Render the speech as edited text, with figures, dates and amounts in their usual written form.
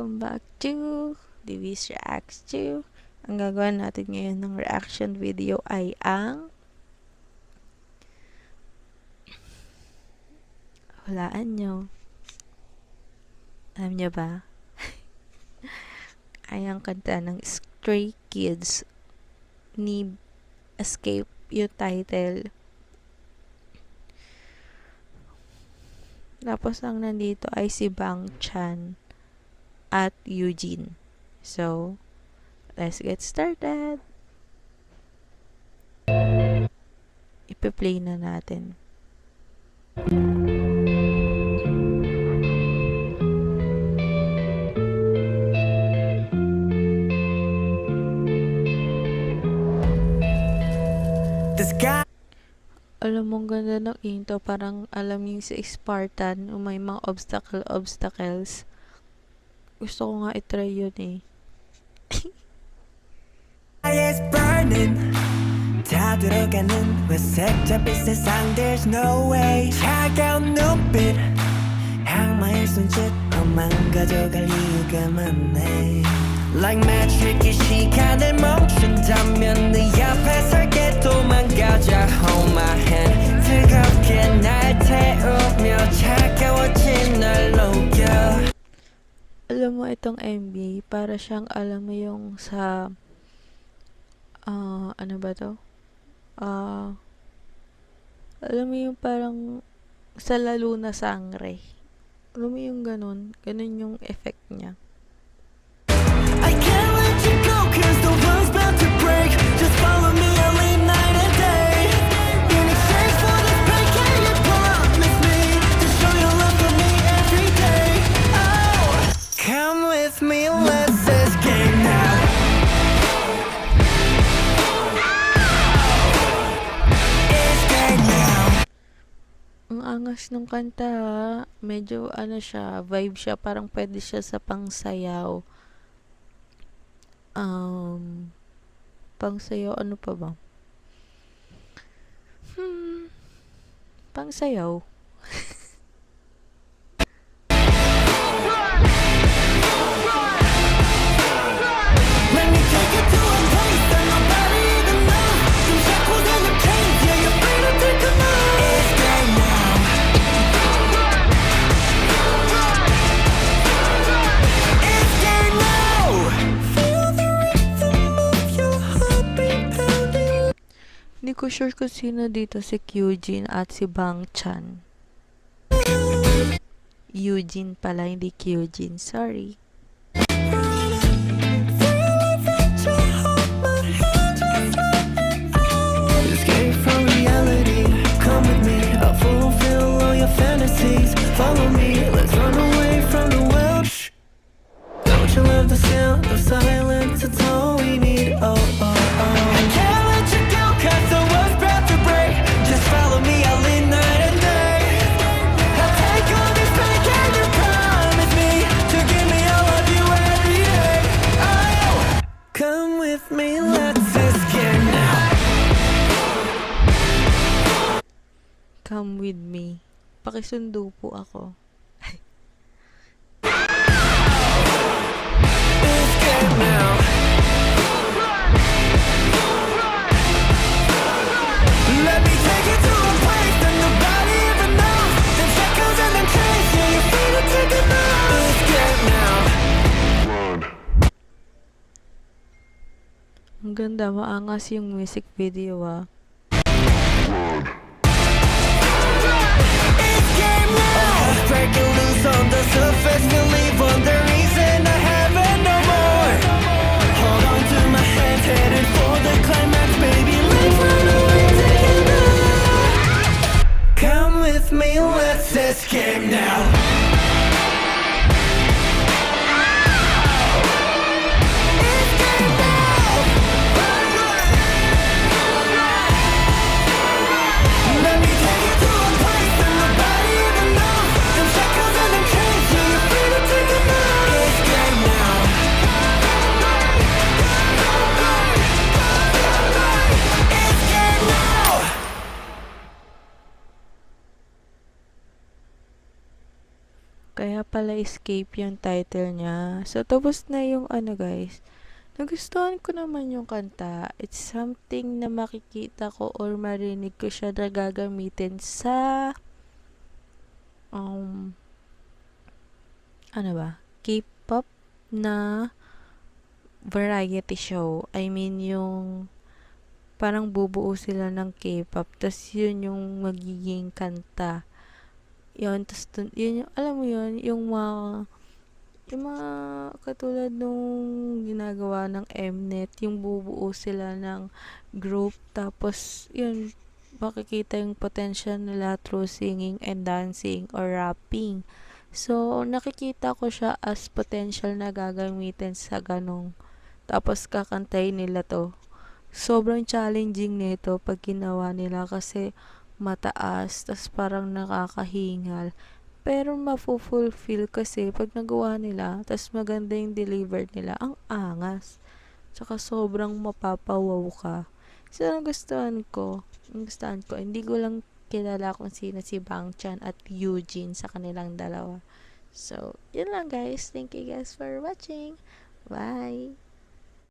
welcome back to Divis Reacts 2. Ang gagawin natin ngayon ng reaction video ay ang hulaan nyo. Alam nyo ba? Ay ang kanta ng Stray Kids ni Escape yung title. Tapos ang nandito ay si Bang Chan at Eugene. So, let's get started. Ipe-play na natin. This guy. Alam mo, ang ganda ng intro. Parang alam yung sa Spartan, may mga obstacles. Gusto ko nga itry yun eh. Is burning. 다 들어가는 회색 잡힌 세상. There's no way. 차가운 눈빛. 항마의 손짓. 엄만 가져갈 이유가 많네. Like magic 이 시간을 멈춘다면 네 앞에 설게 도망가자. Hold my hand. 뜨겁게 날 태우며 차가워진 날 녹여. Alam mo, itong MV, para siyang, alam mo yung sa, ano ba to? Alam mo yung parang, sa lalo na sangre. Alam mo yung ganun yung effect niya. I can't let you go cause the world's about to break. Just follow me, I'll lead night and day. In exchange for this break, can you promise me to show your love for me every day? Oh, come with me, let's escape now. Escape now. Ang angas ng kanta, medyo ano siya, vibe siya, parang pwede siya sa pangsayaw. Pangsayaw, ano pa ba? Pangsayaw. Let me take you to a place that nobody even knows. Some shackles and the chains, yeah, you're free to take them out. Escape now. Escape now. Feel the rhythm of your heartbeat pounding. Hindi ko sure kung sino dito, si Eugene at si Bang Chan. Eugene pala, hindi Eugene. Sorry. Escape from reality. Come with me, I'll fulfill all your fantasies. Follow me, let's run away from the world. Shh. Don't you love the sound of silence? It's all we need. Oh, oh, oh. I can't let you go cause the world's about to break. Just follow me, I'll lead night and day. I'll take all this pain, can you promise me to give me all of you every day? Oh, come with me, let's escape now. Come with me. Pakisundo po ako. Escape now. Let me take you to a place that nobody even knows. Them shackles and them chains, yeah, you're free to take them out. Escape now. Ang ganda, maangas yung music video ah. Escape now. Breaking loose on the surface, believe on the reason I have it no more. Hold on to my hand, headed for the climax, baby. Let's run away together. Come with me, let's escape now. Escape now. Let me take you to a place that nobody even knows. Them shackles and them chains, yeah, you're free to take Kaya pala Escape yung title niya. So, tapos na yung ano guys. Nagustuhan ko naman yung kanta. It's something na makikita ko or marinig ko siya na gagamitin sa um, ano ba? K-pop na variety show. I mean, yung parang bubuo sila ng K-pop. Tas yun yung magiging kanta. Yun, tas yun yung, alam mo yun, yung mga katulad nung ginagawa ng Mnet, yung bubuo sila ng group. Tapos, yun, makikita yung potential nila through singing and dancing or rapping. So, nakikita ko siya as potential na gagamitin sa ganong. Tapos, kakantayin nila to. Sobrang challenging nito pag ginawa nila kasi mataas, tas parang nakakahingal. Pero mafu-fulfill kasi pag nagawa nila, tas maganda yung deliver nila, ang angas. Tsaka sobrang mapapawaw ka. So, ang gustuhan ko, hindi ko lang kilala kung sino si Bangchan at Eugene sa kanilang dalawa. So, yun lang guys. Thank you guys for watching. Bye!